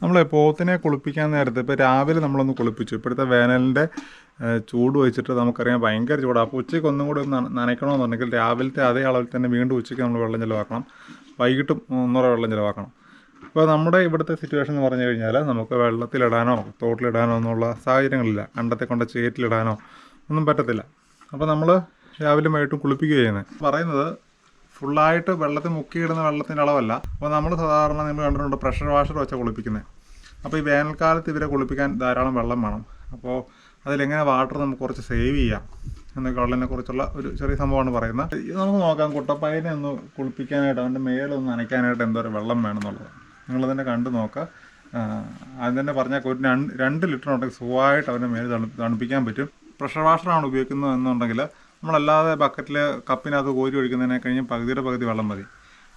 നമ്മൾ പോത്തിനെ കുളിപ്പിക്കാൻ നേരത്തെ ഇപ്പോൾ രാവിലെ നമ്മളൊന്ന് കുളിപ്പിച്ചു. ഇപ്പോഴത്തെ വേനലിൻ്റെ ചൂട് വെച്ചിട്ട് നമുക്കറിയാം ഭയങ്കര ചൂടാണ്. അപ്പോൾ ഉച്ചയ്ക്ക് ഒന്നും കൂടി ഒന്ന് നനയ്ക്കണമെന്നുണ്ടെങ്കിൽ രാവിലത്തെ അതേ അളവിൽ തന്നെ വീണ്ടും ഉച്ചയ്ക്ക് നമ്മൾ വെള്ളം ചിലവാക്കണം. വൈകിട്ടും ഒന്നൂടെ വെള്ളം ചിലവാക്കണം. അപ്പോൾ നമ്മുടെ ഇവിടുത്തെ സിറ്റുവേഷൻ എന്ന് പറഞ്ഞു കഴിഞ്ഞാൽ നമുക്ക് വെള്ളത്തിലിടാനോ തോട്ടിലിടാനോ ഒന്നുള്ള സാഹചര്യങ്ങളില്ല. കണ്ടത്തെ കൊണ്ട് ചേറ്റിലിടാനോ ഒന്നും പറ്റത്തില്ല. അപ്പോൾ നമ്മൾ രാവിലെ വൈകിട്ടും കുളിപ്പിക്കുക ചെയ്യുന്നത്. പറയുന്നത് ഫുള്ളായിട്ട് വെള്ളത്തിൽ മുക്കിയിടുന്ന വെള്ളത്തിൻ്റെ അളവല്ല. അപ്പോൾ നമ്മൾ സാധാരണ നിങ്ങൾ കണ്ടിട്ടുണ്ട് പ്രഷർ വാഷർ വെച്ചാൽ കുളിപ്പിക്കുന്നത്. അപ്പോൾ ഈ വേനൽക്കാലത്ത് ഇവരെ കുളിപ്പിക്കാൻ ധാരാളം വെള്ളം വേണം. അപ്പോൾ അതിലെങ്ങനെ വാട്ടർ നമുക്ക് കുറച്ച് സേവ് ചെയ്യാം എന്നൊക്കെ ഉള്ളതിനെ കുറിച്ചുള്ള ഒരു ചെറിയ സംഭവമാണ് പറയുന്നത്. നമുക്ക് നോക്കാം കുട്ടപ്പയ്യനെ ഒന്ന് കുളിപ്പിക്കാനായിട്ട് അവൻ്റെ മേലൊന്ന് നനയ്ക്കാനായിട്ട് എന്തോരം വെള്ളം വേണമെന്നുള്ളത് നിങ്ങളതിനെ കണ്ടു നോക്കുക. അത് തന്നെ പറഞ്ഞാൽ ഒരു 2 ലിറ്റർ ഉണ്ടെങ്കിൽ സുഖമായിട്ട് അവൻ്റെ മേൽ തണുപ്പിക്കാൻ പറ്റും. പ്രഷർ വാഷറാണ് ഉപയോഗിക്കുന്നത് എന്നുണ്ടെങ്കിൽ നമ്മളല്ലാതെ ബക്കറ്റിൽ കപ്പിനകത്ത് കോരി ഒഴിക്കുന്നതിനെ കഴിഞ്ഞ് പകുതി വെള്ളം മതി.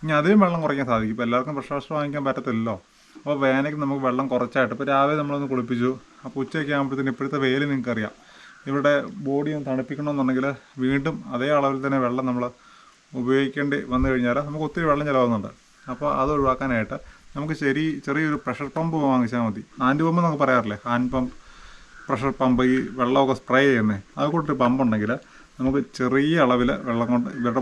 ഇനി അതിലും വെള്ളം കുറയ്ക്കാൻ സാധിക്കും. ഇപ്പോൾ എല്ലാവർക്കും പ്രഷർ വാഷർ വാങ്ങിക്കാൻ പറ്റത്തില്ലല്ലോ. അപ്പോൾ വേനയ്ക്ക് നമുക്ക് വെള്ളം കുറച്ചായിട്ട് ഇപ്പോൾ രാവിലെ നമ്മളൊന്ന് കുളിപ്പിച്ചു. അപ്പോൾ ഉച്ചയൊക്കെ ആകുമ്പോഴത്തേന് ഇപ്പോഴത്തെ വെയിൽ നിങ്ങൾക്കറിയാം. ഇവിടെ ബോഡി ഒന്ന് തണുപ്പിക്കണമെന്നുണ്ടെങ്കിൽ വീണ്ടും അതേ അളവിൽ തന്നെ വെള്ളം നമ്മൾ ഉപയോഗിക്കേണ്ടി വന്നു കഴിഞ്ഞാൽ നമുക്ക് ഒത്തിരി വെള്ളം ചിലവാകുന്നുണ്ട്. അപ്പോൾ അത് ഒഴിവാക്കാനായിട്ട് നമുക്ക് ചെറിയൊരു പ്രഷർ പമ്പ് വാങ്ങിച്ചാൽ മതി. ഹാൻഡ് പമ്പ് എന്നൊക്കെ പറയാറില്ലേ, ഹാൻഡ് പമ്പ്, പ്രഷർ പമ്പ്, ഈ വെള്ളമൊക്കെ സ്പ്രേ ചെയ്യുന്നത്. അതുകൊണ്ടൊരു പമ്പ് ഉണ്ടെങ്കിൽ നമുക്ക് ചെറിയ അളവിൽ വെള്ളം കൊണ്ട് ഇവരുടെ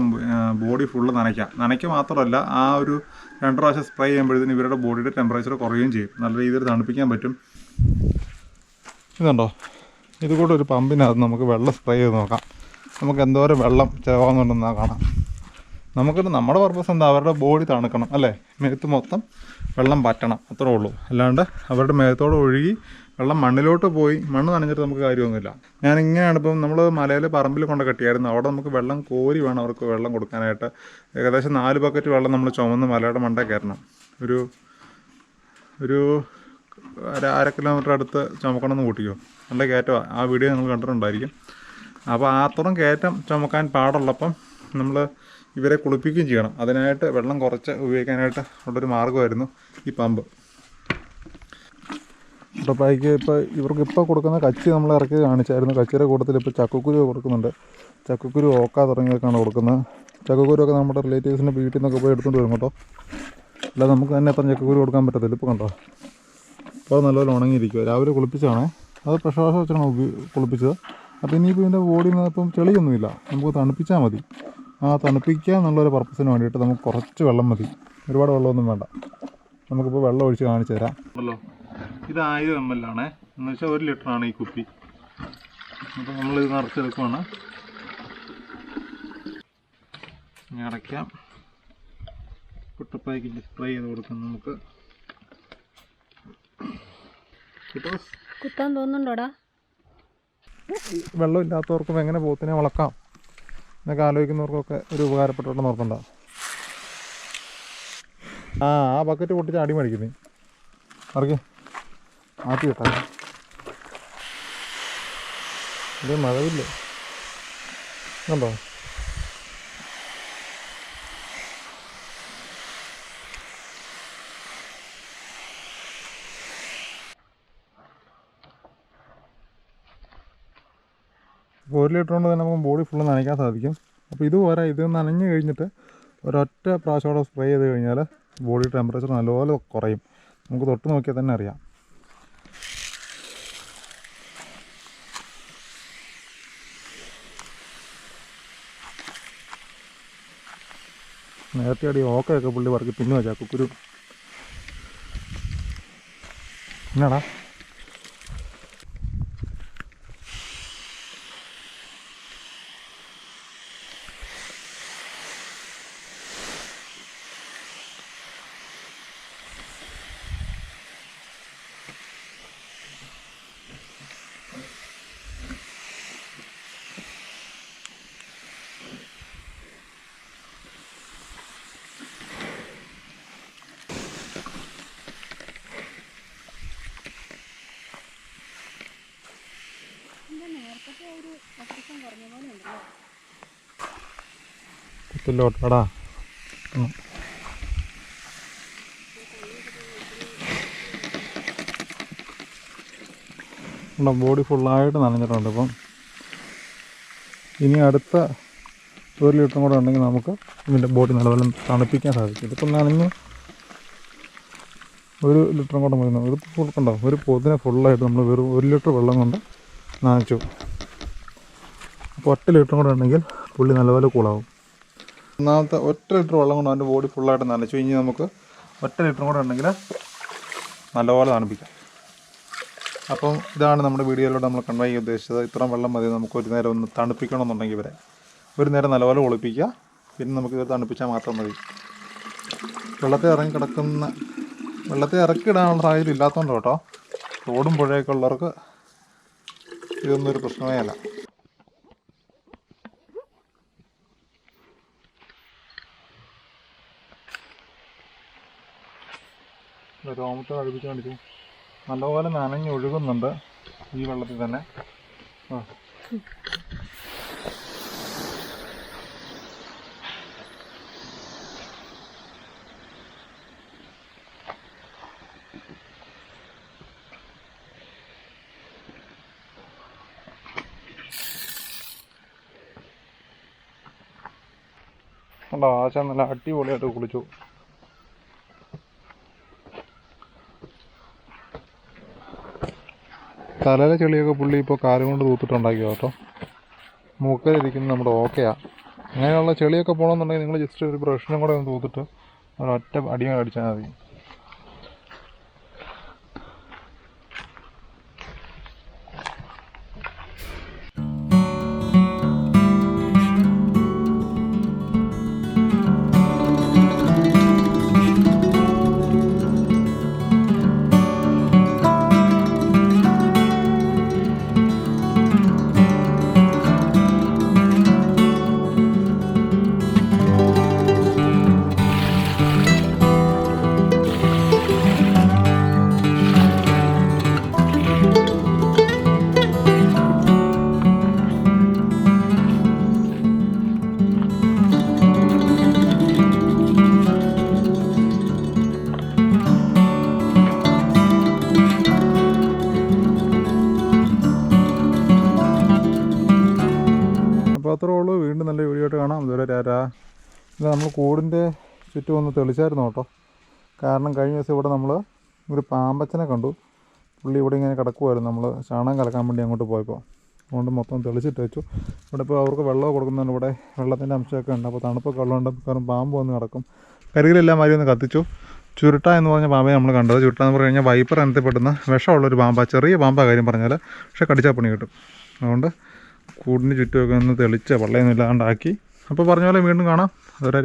ബോഡി ഫുള്ള് നനയ്ക്കുക മാത്രമല്ല, ആ ഒരു 2 പ്രാവശ്യം സ്പ്രേ ചെയ്യുമ്പോഴത്തേന് ഇവരുടെ ബോഡിയുടെ ടെമ്പറേച്ചർ കുറയുകയും ചെയ്യും. നല്ല രീതിയിൽ തണുപ്പിക്കാൻ പറ്റും. ഇതുണ്ടോ, ഇതുകൂടെ ഒരു പമ്പിനകത്ത് നമുക്ക് വെള്ളം സ്പ്രേ ചെയ്ത് നോക്കാം. നമുക്ക് എന്തോരം വെള്ളം ചിലവാകുന്നുണ്ടെന്നാ കാണാം. നമ്മുടെ പർപ്പസ് എന്താ, അവരുടെ ബോഡി തണുക്കണം അല്ലേ, മേത്ത് മൊത്തം വെള്ളം പറ്റണം, അത്രേ ഉള്ളൂ. അല്ലാണ്ട് അവരുടെ മേത്തോടെ ഒഴുകി വെള്ളം മണ്ണിലോട്ട് പോയി മണ്ണ് നനഞ്ഞിട്ട് നമുക്ക് കാര്യമൊന്നുമില്ല. ഞാനിങ്ങനെയാണ് ഇപ്പം നമ്മൾ മലയിൽ പറമ്പിൽ കൊണ്ട് കെട്ടിയായിരുന്നു. അവിടെ നമുക്ക് വെള്ളം കോരി വേണം അവർക്ക് വെള്ളം കൊടുക്കാനായിട്ട്. ഏകദേശം 4 ബക്കറ്റ് വെള്ളം നമ്മൾ ചുമന്ന് മലയുടെ മണ്ടയിൽ കയറണം. ഒരു 1/2 കിലോമീറ്റർ അടുത്ത് ചുമക്കണമെന്ന് കൂട്ടിക്കോ. നല്ല കയറ്റമാണ്. ആ വീഡിയോ നിങ്ങൾ കണ്ടിട്ടുണ്ടായിരിക്കും. അപ്പോൾ അത്രയും കയറ്റം ചുമക്കാൻ പാടുള്ളപ്പം നമ്മൾ ഇവരെ കുളിപ്പിക്കുകയും ചെയ്യണം. അതിനായിട്ട് വെള്ളം കുറച്ച് ഉപയോഗിക്കാനായിട്ട് ഉള്ളൊരു മാർഗ്ഗമായിരുന്നു ഈ പമ്പ്. കുട്ടപ്പായ്ക്ക് ഇവർക്ക് കൊടുക്കുന്ന കച്ചി നമ്മൾ ഇറക്കി കാണിച്ചായിരുന്നു. കച്ചിയുടെ കൂട്ടത്തിൽ ഇപ്പോൾ ചക്കക്കുരു കൊടുക്കുന്നുണ്ട്. ചക്കക്കുരു ഓക്ക തുടങ്ങിയൊക്കെയാണ് കൊടുക്കുന്നത്. ചക്കക്കുരുവൊക്കെ നമ്മുടെ റിലേറ്റീവ്സിൻ്റെ വീട്ടിൽ നിന്നൊക്കെ പോയി എടുത്തുകൊണ്ട് വരും കേട്ടോ. അല്ലാതെ നമുക്ക് തന്നെ എത്ര ചക്കക്കുരു കൊടുക്കാൻ പറ്റത്തില്ല. ഇപ്പോൾ കണ്ടോ, അപ്പോൾ നല്ലപോലെ ഉണങ്ങിയിരിക്കുക. രാവിലെ കുളിപ്പിച്ചതാണേ, അത് പ്രഷർ വാഷർ വെച്ചാണ് കുളിപ്പിച്ചത്. അപ്പോൾ ഇനിയിപ്പോൾ ഇതിൻ്റെ ബോഡിയിൽ നിന്ന് ഇപ്പം ചെളിയൊന്നുമില്ല, നമുക്ക് തണുപ്പിച്ചാൽ മതി. ആ തണുപ്പിക്കുക എന്നുള്ളൊരു പർപ്പസിന് വേണ്ടിയിട്ട് നമുക്ക് കുറച്ച് വെള്ളം മതി, ഒരുപാട് വെള്ളമൊന്നും വേണ്ട. നമുക്കിപ്പോൾ വെള്ളം ഒഴിച്ച് കാണിച്ചു തരാം. ഇത് 1000 ml ആണേ, എന്ന് വെച്ചാൽ 1 ലിറ്ററാണ് ഈ കുപ്പി. അപ്പോൾ നമ്മളിത് നിറച്ചെടുക്കുവാണ്. ഇനി അടയ്ക്കാം. കുട്ടപ്പായ്ക്ക് സ്പ്രേ ചെയ്ത് കൊടുക്കാം. നമുക്ക് കുത്താൻ തോന്നുന്നുണ്ടോടാ? വെള്ളമില്ലാത്തവർക്കും എങ്ങനെ പോത്തിനെ വളർക്കാം എന്നൊക്കെ ആലോചിക്കുന്നവർക്കൊക്കെ ഒരു ഉപകാരപ്പെട്ടുണ്ടെന്ന് ഓർക്കണ്ട. ആ ബക്കറ്റ് പൊട്ടിച്ച് അടി മടിക്കുന്നേ അറിയാം. മാറ്റി കിട്ടാം. ഇത് മഴവില്ലേ കണ്ടോ? അപ്പോൾ 1 ലിറ്റർ കൊണ്ട് തന്നെ നമുക്ക് ബോഡി ഫുള്ള് നനയ്ക്കാൻ സാധിക്കും. അപ്പോൾ ഇതുപോലെ ഇത് നനഞ്ഞ് കഴിഞ്ഞിട്ട് ഒരൊറ്റ പ്രാവശ്യം സ്പ്രേ ചെയ്ത് കഴിഞ്ഞാൽ ബോഡി ടെമ്പറേച്ചർ നല്ലപോലെ കുറയും. നമുക്ക് തൊട്ട് നോക്കിയാൽ തന്നെ അറിയാം. നേരത്തെ അടി ഓക്കയൊക്കെ പുള്ളി പറക്കി പിന്നെ വെച്ചാൽ ചക്കക്കുരു എന്നാടാ. കുത്തിലോട്ടാടാ. ബോഡി ഫുള്ളായിട്ട് നനഞ്ഞിട്ടുണ്ട്. ഇപ്പം ഇനി അടുത്ത 1 ലിറ്ററും കൂടെ ഉണ്ടെങ്കിൽ നമുക്ക് ഇതിൻ്റെ ബോഡി നല്ലപോലെ തണുപ്പിക്കാൻ സാധിക്കും. ഇതിപ്പം നനഞ്ഞ് 1 ലിറ്ററും കൂടെ മതി. ഇത് കൊടുക്കണ്ടോ, ഒരു പൊതിനെ ഫുള്ളായിട്ട് നമ്മൾ വെറും 1 ലിറ്റർ വെള്ളം കൊണ്ട് നനച്ചു. അപ്പോൾ 1 ലിറ്ററും കൂടെ ഉണ്ടെങ്കിൽ പുള്ളി നല്ലപോലെ കൂളാവും. ഒന്നാമത്തെ 1 ലിറ്റർ വെള്ളം കൊണ്ട് അവൻ്റെ ബോഡി ഫുള്ളായിട്ട് നനച്ചു. ഇനി നമുക്ക് 1 ലിറ്ററും കൂടെ ഉണ്ടെങ്കിൽ നല്ലപോലെ തണുപ്പിക്കാം. അപ്പം ഇതാണ് നമ്മുടെ വീഡിയോയിലൂടെ നമ്മൾ കൺവേ ചെയ്യാൻ ഉദ്ദേശിച്ചത്. ഇത്രയും വെള്ളം മതി നമുക്ക് ഒരു നേരം ഒന്ന് തണുപ്പിക്കണമെന്നുണ്ടെങ്കിൽ ഇവരെ ഒരു നേരം നല്ലപോലെ ഒളിപ്പിക്കുക. പിന്നെ നമുക്കിത് തണുപ്പിച്ചാൽ മാത്രം മതി. വെള്ളത്തിൽ ഇറക്കിയിടാനുള്ള സാഹചര്യം ഇല്ലാത്തതുകൊണ്ട് കേട്ടോ. തോടും പുഴയൊക്കെ ഉള്ളവർക്ക് ഇതൊന്നും ഒരു പ്രശ്നമേ അല്ല. രോമത്തെ കഴിപ്പിച്ച് കാണിച്ചു. നല്ലപോലെ നനഞ്ഞൊഴുകുന്നുണ്ട് ഈ വെള്ളത്തിൽ തന്നെ. കണ്ടോ, ആശ നല്ല അടിപൊളിയായിട്ട് കുളിച്ചു. തലയിലെ ചെളിയൊക്കെ പുള്ളി ഇപ്പോൾ കാലം കൊണ്ട് തൂത്തിട്ടുണ്ടാക്കിയോ കേട്ടോ. മൂക്കലിരിക്കുന്നത് നമ്മുടെ ഓക്കെയാണ്. അങ്ങനെയുള്ള ചെളിയൊക്കെ പോകണമെന്നുണ്ടെങ്കിൽ നിങ്ങൾ ജസ്റ്റ് ഒരു ബ്രഷിനും കൂടെ ഒന്ന് തൂത്തിട്ട് ഒരൊറ്റ അടിയും അടിച്ചാൽ മതി. അപ്പോൾ അത്രേ ഉള്ളൂ. വീണ്ടും നല്ല വീഡിയോ ആയിട്ട് കാണാം. ഇതുവരെ ഇത് നമ്മൾ കൂടിൻ്റെ ചുറ്റും ഒന്ന് തെളിച്ചായിരുന്നു കേട്ടോ. കാരണം കഴിഞ്ഞ ദിവസം ഇവിടെ നമ്മൾ ഒരു പാമ്പച്ചനെ കണ്ടു. പുള്ളി ഇവിടെ ഇങ്ങനെ കിടക്കുമായിരുന്നു. നമ്മൾ ചാണകം കലക്കാൻ വേണ്ടി അങ്ങോട്ട് പോയപ്പോൾ അതുകൊണ്ട് മൊത്തം തെളിച്ചിട്ട് വെച്ചു. ഇവിടെ ഇപ്പോൾ അവർക്ക് വെള്ളം കൊടുക്കുന്നുണ്ട്. ഇവിടെ വെള്ളത്തിൻ്റെ അംശമൊക്കെ ഉണ്ട്. അപ്പോൾ തണുപ്പൊക്കെ ഉള്ളതുകൊണ്ട് കാരണം പാമ്പ് വന്ന് കിടക്കും. കരികിലെല്ലാം മാതിരി ഒന്ന് കത്തിച്ചു. ചുരുട്ട എന്ന് പറഞ്ഞ പാമ്പെ നമ്മൾ കണ്ടത്. ചുരുട്ട എന്ന് പറഞ്ഞു കഴിഞ്ഞാൽ വൈപ്പർ ഇനത്തിൽപ്പെടുന്ന വിഷമുള്ളൊരു പാമ്പാണ്. ചെറിയ പാമ്പാണ് കാര്യം പറഞ്ഞാൽ, പക്ഷേ കടിച്ചാൽ പണി കിട്ടും. അതുകൊണ്ട് കൂടിന് ചുറ്റുമൊക്കെ ഒന്ന് തെളിച്ച വെള്ളമൊന്നും ഇല്ലാണ്ടാക്കി. അപ്പോൾ പറഞ്ഞ പോലെ വീണ്ടും കാണാം. അതുവരെ